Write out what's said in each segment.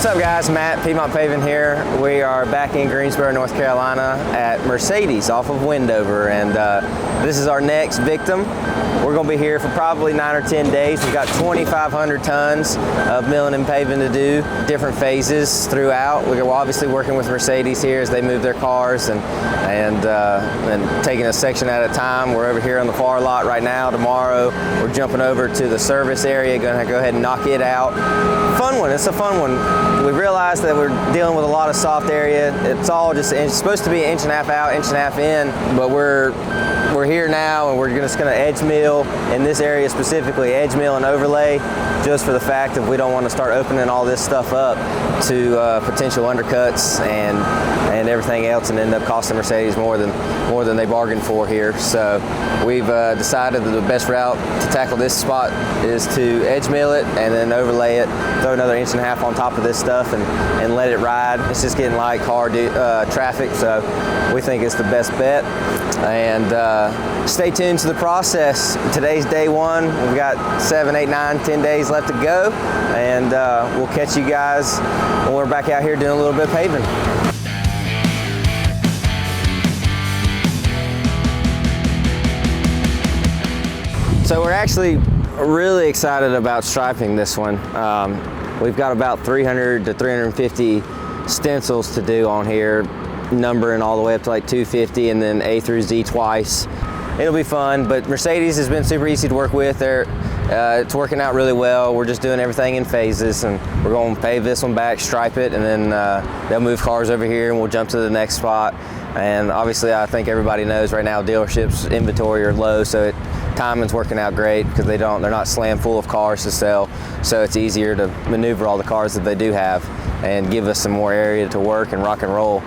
What's up, guys? Matt, Piedmont Paving here. We are back in Greensboro, North Carolina at Mercedes off of Wendover, and this is our next victim. We're going to be here for probably 9 or 10 days. We've got 2,500 tons of milling and paving to do, different phases throughout. We're obviously working with Mercedes here as they move their cars and taking a section at a time. We're over here on the far lot right now. Tomorrow, we're jumping over to the service area, going to go ahead and knock it out. Fun one. It's a fun one. We realized that we're dealing with a lot of soft area. It's all just it's supposed to be 1.5 inches out, 1.5 inches in, but we're here now, and we're just going to edge mill in this area specifically, edge mill and overlay, just for the fact that we don't want to start opening all this stuff up to potential undercuts and everything else, and end up costing Mercedes more than they bargained for here. So we've decided that the best route to tackle this spot is to edge mill it and then overlay it, throw another 1.5 inches on top of this stuff and let it ride. It's just getting light car traffic, so we think it's the best bet. And stay tuned to the process. Today's day one. We've got 7, 8, 9, 10 days left to go, and we'll catch you guys when we're back out here doing a little bit of paving. So we're actually really excited about striping this one. We've got about 300 to 350 stencils to do on here, numbering all the way up to like 250, and then A through Z twice. It'll be fun, but Mercedes has been super easy to work with. It's working out really well. We're just doing everything in phases, and we're going to pave this one back, stripe it, and then they'll move cars over here and we'll jump to the next spot. And obviously I think everybody knows right now dealerships inventory are low, so timing's working out great because they're not slammed full of cars to sell, so it's easier to maneuver all the cars that they do have and give us some more area to work and rock and roll.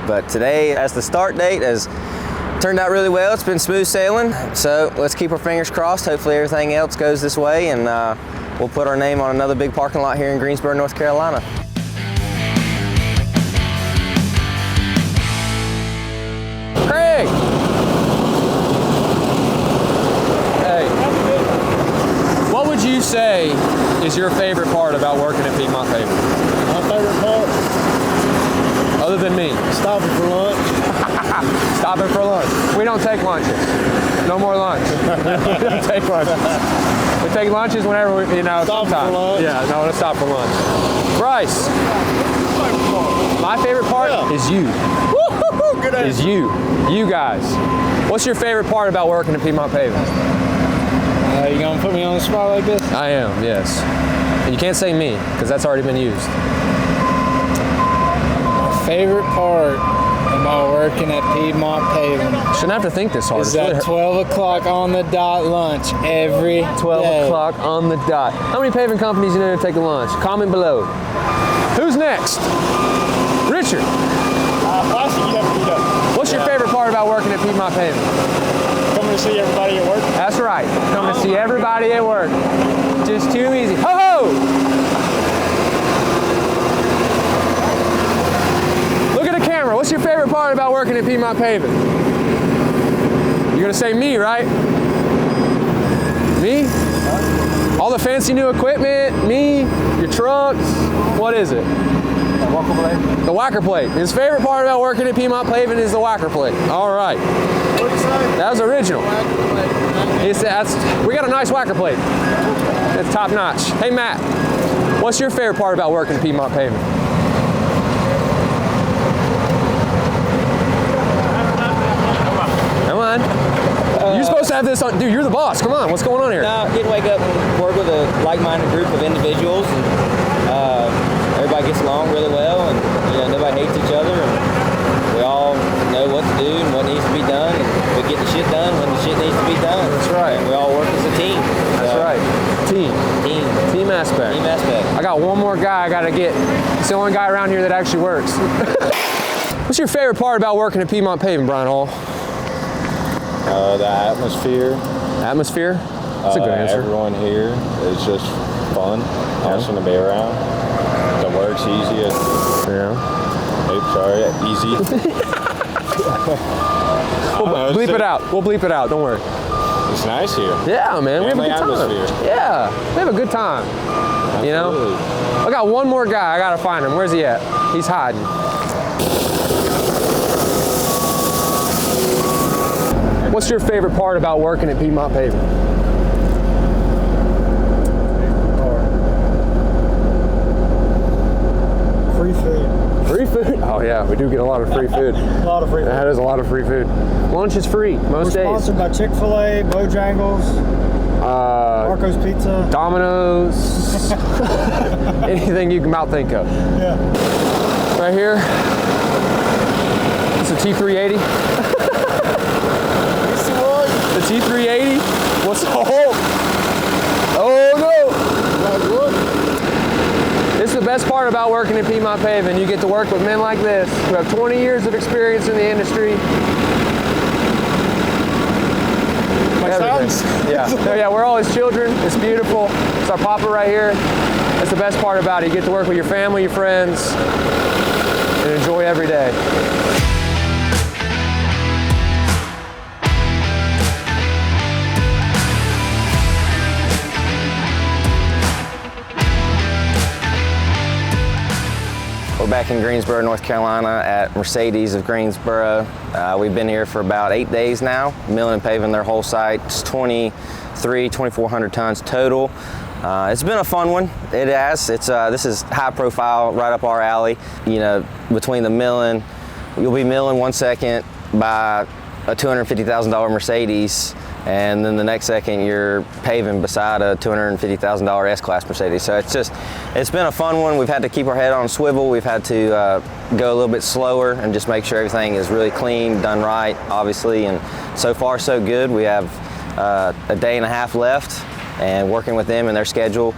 But today, as the start date, has turned out really well. It's been smooth sailing, so let's keep our fingers crossed. Hopefully everything else goes this way, and we'll put our name on another big parking lot here in Greensboro, North Carolina. Craig! Hey, what would you say is your favorite part about working at Piedmont Paving? My favorite part? Other than me? Stopping for lunch. Stopping for lunch. We don't take lunches. No more lunch. We don't take lunches. We take lunches whenever we, Stop sometime. for lunch. Yeah, no, let's stop for lunch. Bryce, my favorite part is you. Good answer. Is you. You guys. What's your favorite part about working at Piedmont Paving? You gonna put me on the spot like this? I am, yes. And you can't say me, because that's already been used. My favorite part about working at Piedmont Paving Shouldn't have to think this hard. is that 12 o'clock on the dot lunch every 12 day. o'clock on the dot. How many paving companies you know to take a lunch? Comment below. Who's next? Richard. What's your favorite part about working at Piedmont Paving? Coming to see everybody at work. That's right. Coming to see everybody at work. Just too easy. Ho ho! Look at the camera. What's your favorite part about working at Piedmont Paving? You're gonna say me, right? Me? All the fancy new equipment, me, your trucks. What is it? The whacker plate. His favorite part about working at Piedmont Paving is the whacker plate. All right. That was original. We got a nice whacker plate. It's top notch. Hey Matt, what's your favorite part about working at Piedmont Paving? Come on. You're supposed to have this on. Dude, you're the boss. Come on. What's going on here? Now, get to wake up and work with a like-minded group of individuals, and everybody gets along really well, and nobody hates each other, and we all know what to do and what needs to be done, and we get the shit done when the shit needs to be done. That's right. And we all work as a team. That's right. Team aspect. Team aspect. I got one more guy I gotta get. It's the only guy around here that actually works. What's your favorite part about working at Piedmont Paving, Brian Hall? The atmosphere. Atmosphere? That's a good answer. Everyone here is just fun, awesome to be around. The work's easy. Oops, sorry, easy. We'll bleep it out. We'll bleep it out. Don't worry. It's nice here. Yeah, man. We have a good time. Atmosphere. Yeah, we have a good time. Absolutely. You know? I got one more guy. I gotta find him. Where's he at? He's hiding. What's your favorite part about working at Piedmont Paving? Free food. Free food? Oh yeah, we do get a lot of free food. A lot of free food. That is a lot of free food. Lunch is free most days. Sponsored by Chick-fil-A, Bojangles, Marco's Pizza, Domino's, anything you can about think of. Yeah. Right here, it's a T380. The T380. What's the Oh no! This is the best part about working at Piedmont Paving. You get to work with men like this who have 20 years of experience in the industry. Yeah, we're all his children. It's beautiful. It's our papa right here. That's the best part about it. You get to work with your family, your friends, and enjoy every day. We're back in Greensboro, North Carolina at Mercedes of Greensboro. We've been here for about 8 days now, milling and paving their whole site. It's 2,400 tons total. It's been a fun one. It has. This is high profile, right up our alley. You know, between the milling, you'll be milling 1 second by a $250,000 Mercedes, and then the next second you're paving beside a $250,000 S-Class Mercedes. So it's been a fun one. We've had to keep our head on a swivel. We've had to go a little bit slower and just make sure everything is really clean, done right, obviously. And so far, so good. We have a day and a half left, and working with them and their schedule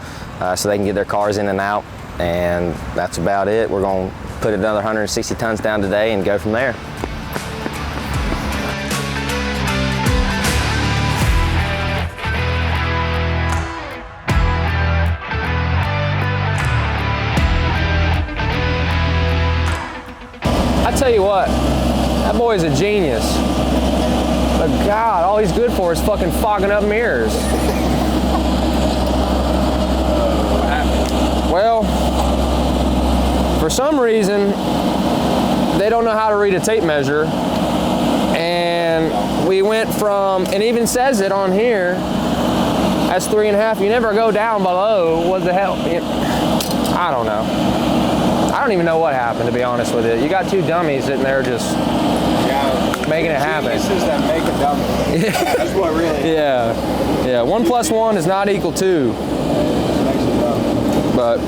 so they can get their cars in and out. And that's about it. We're going to put another 160 tons down today and go from there. I tell you what, that boy is a genius. But God, all he's good for is fucking fogging up mirrors. Well, for some reason, they don't know how to read a tape measure. And we went from, and it even says it on here, that's 3.5. You never go down below. What the hell? I don't know. I don't even know what happened, to be honest with you. You got two dummies sitting there just making it happen. Geniuses that make a dummy. That's what really is. Yeah. 1 + 1 is not equal 2. But,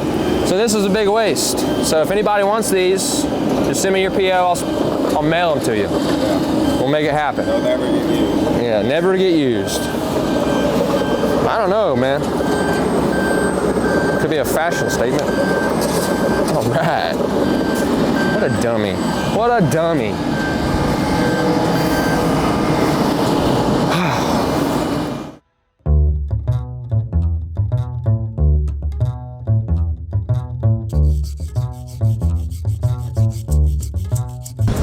so this is a big waste. So if anybody wants these, just send me your PO, I'll mail them to you. We'll make it happen. They'll never get used. Yeah, never to get used. I don't know, man. Could be a fashion statement. All right. What a dummy. What a dummy.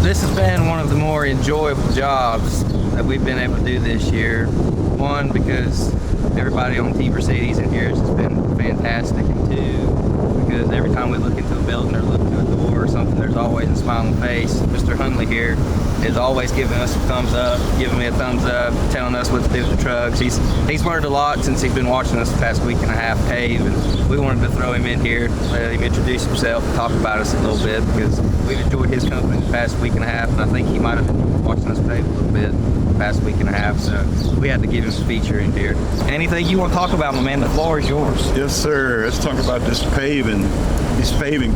This has been one of the more enjoyable jobs that we've been able to do this year. One, because everybody on Team Mercedes in here has just been fantastic, and two, because every time we look into a building or look through a door or something, there's always a smile on the face. Mr. Hundley here is always giving us a thumbs up, giving me a thumbs up, telling us what to do with the trucks. He's learned a lot since he's been watching us the past week and a half pave, and we wanted to throw him in here, let him introduce himself, and talk about us a little bit, because we've enjoyed his company the past week and a half, and I think he might have been watching us pave a little bit the past week and a half, so we had to give him a feature in here. Anything you want to talk about, my man, the floor is yours. Yes, sir. Let's talk about this paving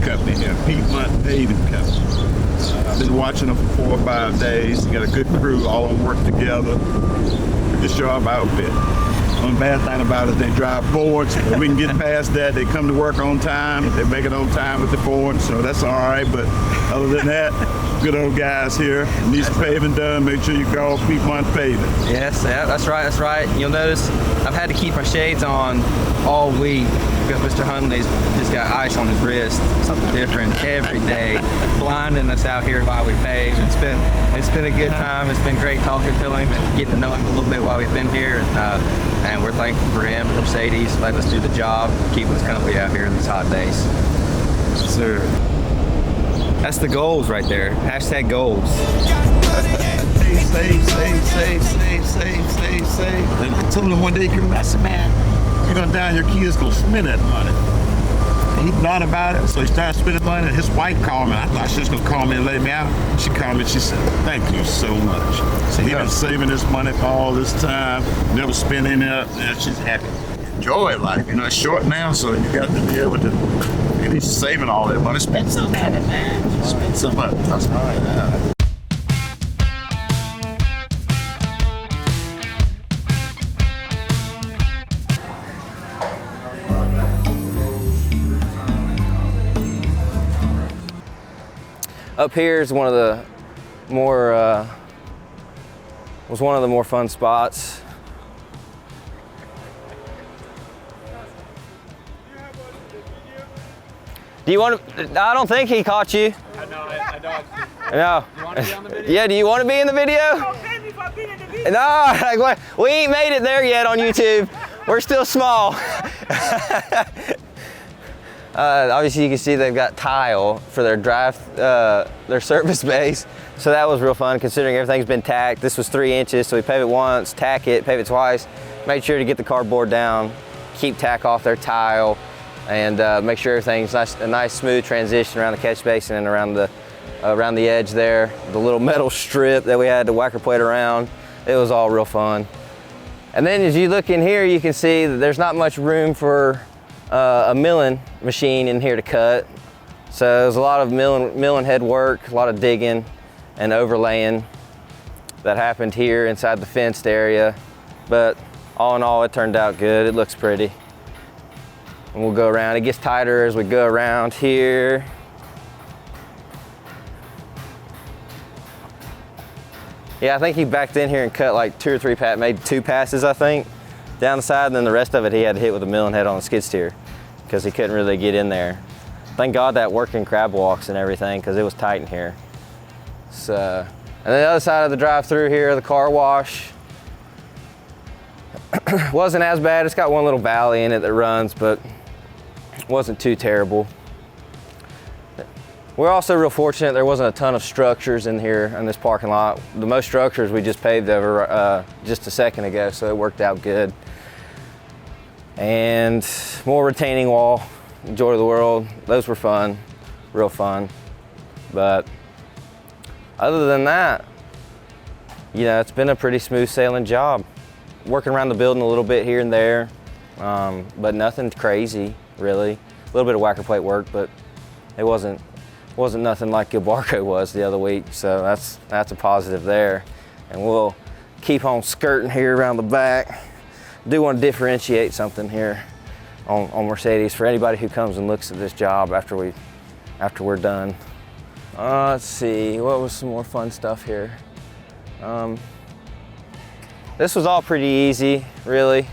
company here, Piedmont Paving Company. I've been watching them for 4 or 5 days. They got a good crew, all of them work together. This job outfit. One bad thing about it, they drive Fords. If we can get past that, they come to work on time. They make it on time with the Ford, so that's all right. But other than that, good old guys here. Needs paving done. Make sure you call Piedmont Paving. Yes, yeah, that's right, that's right. You'll notice I've had to keep my shades on all week because Mr. Hunley's just got ice on his wrist, something different every day, blinding us out here while we pave. It's been a good time. It's been great talking to him and getting to know him a little bit while we've been here. And we're thankful for him, Mercedes, letting us do the job, keeping us company out here in these hot days. Sir. That's the goals right there. Hashtag goals. Save. Then I told him one day, I said, man, you're going down, your kids going to spend that money. And he thought about it, so he started spending money, and his wife called me. I thought she was going to call me and let me out. She called me and she said, thank you so much. So he's been saving this money for all this time, never spending it, and she's happy. Enjoy life. You know, it's short now, so you got to be able to, and he's saving all that money. Spend some of it, man. Spend some of it. That's all right. Up here is one of the more fun spots. Do you want to? I don't think he caught you. I know. I No. You want to be on the video? Yeah. Do you want to be in the video? No. Like, we ain't made it there yet on YouTube. We're still small. Obviously, you can see they've got tile for their their service bays. So that was real fun considering everything's been tacked. This was 3 inches, so we pave it once, tack it, pave it twice. Made sure to get the cardboard down, keep tack off their tile, and make sure everything's a nice smooth transition around the catch basin and around the edge there. The little metal strip that we had to whacker plate around. It was all real fun. And then as you look in here, you can see that there's not much room for a milling machine in here to cut. So there's a lot of milling head work, a lot of digging and overlaying that happened here inside the fenced area. But all in all, it turned out good. It looks pretty. And we'll go around. It gets tighter as we go around here. Yeah, I think he backed in here and cut like 2 or 3 maybe 2 passes, I think, down the side, and then the rest of it he had to hit with a milling head on the skid steer because he couldn't really get in there. Thank God that working crab walks and everything because it was tight in here. So, and then the other side of the drive-through here, the car wash, wasn't as bad. It's got one little valley in it that runs, but wasn't too terrible. We're also real fortunate there wasn't a ton of structures in here in this parking lot. The most structures we just paved over just a second ago, so it worked out good. And more retaining wall, Joy of the World. Those were fun, real fun. But other than that, you know, it's been a pretty smooth sailing job. Working around the building a little bit here and there, but nothing crazy, really. A little bit of whacker plate work, but it wasn't nothing like Gilbarco was the other week, so that's a positive there. And we'll keep on skirting here around the back. Do want to differentiate something here on Mercedes for anybody who comes and looks at this job after we're done. Let's see, what was some more fun stuff here? This was all pretty easy, really.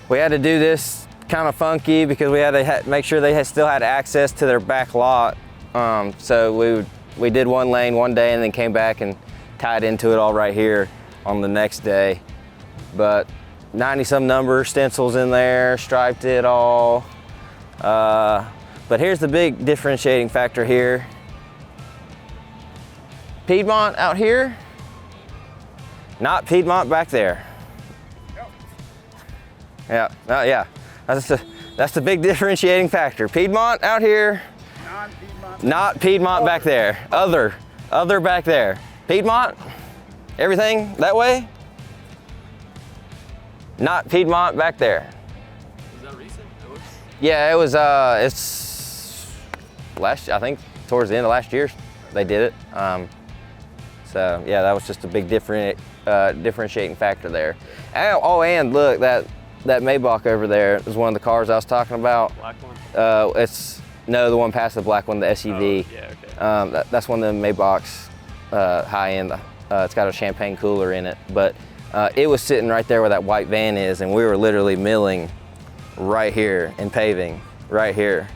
We had to do this kind of funky because we had to make sure they still had access to their back lot. So we did one lane one day and then came back and tied into it all right here on the next day. But 90-some number stencils in there, striped it all. But here's the big differentiating factor here. Piedmont out here, not Piedmont back there. Yeah, that's the big differentiating factor. Piedmont out here, not Piedmont back there. Other back there. Piedmont, everything that way, not Piedmont back there. Is that recent? Yeah, it was, it's I think towards the end of last year they did it. So yeah, that was just a big differentiating factor there. And look, that Maybach over there is one of the cars I was talking about. Black one? No, the one past the black one, the SUV. Oh, yeah, okay. That's one of the Maybachs high end. It's got a champagne cooler in it, but it was sitting right there where that white van is, and we were literally milling right here in paving, right here.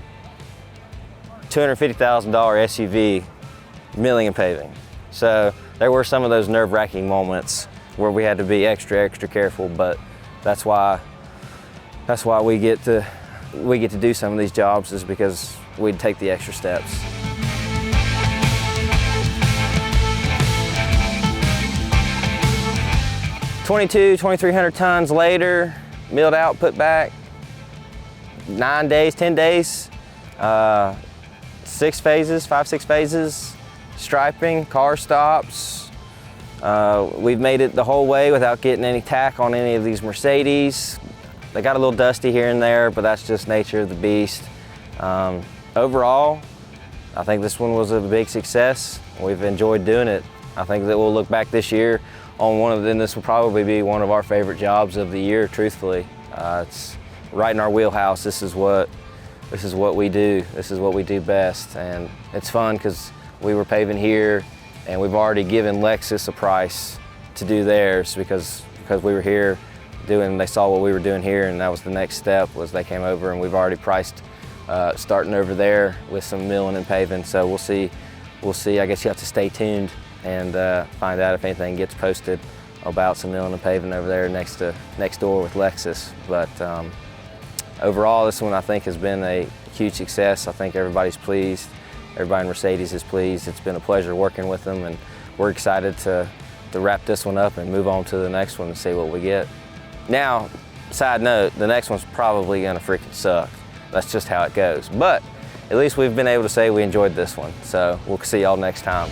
$250,000 SUV, milling and paving. So there were some of those nerve-wracking moments where we had to be extra careful, but that's why we get to do some of these jobs, is because we'd take the extra steps. 2,300 tons later, milled out, put back, 9 days, 10 days, 6 phases, 5-6 phases, striping, car stops. We've made it the whole way without getting any tack on any of these Mercedes. They got a little dusty here and there, but that's just nature of the beast. Overall, I think this one was a big success. We've enjoyed doing it. I think that we'll look back this year on this will probably be one of our favorite jobs of the year, truthfully. It's right in our wheelhouse. This is what we do. This is what we do best. And it's fun because we were paving here and we've already given Lexus a price to do theirs because we were here they saw what we were doing here, and that was the next step, was they came over, and we've already priced starting over there with some milling and paving. So we'll see. I guess you have to stay tuned and find out if anything gets posted about some milling and paving over there next door with Lexus. But overall, this one I think has been a huge success. I think everybody's pleased. Everybody in Mercedes is pleased. It's been a pleasure working with them, and we're excited to wrap this one up and move on to the next one and see what we get. Now, side note, the next one's probably gonna freaking suck. That's just how it goes. But at least we've been able to say we enjoyed this one. So we'll see y'all next time.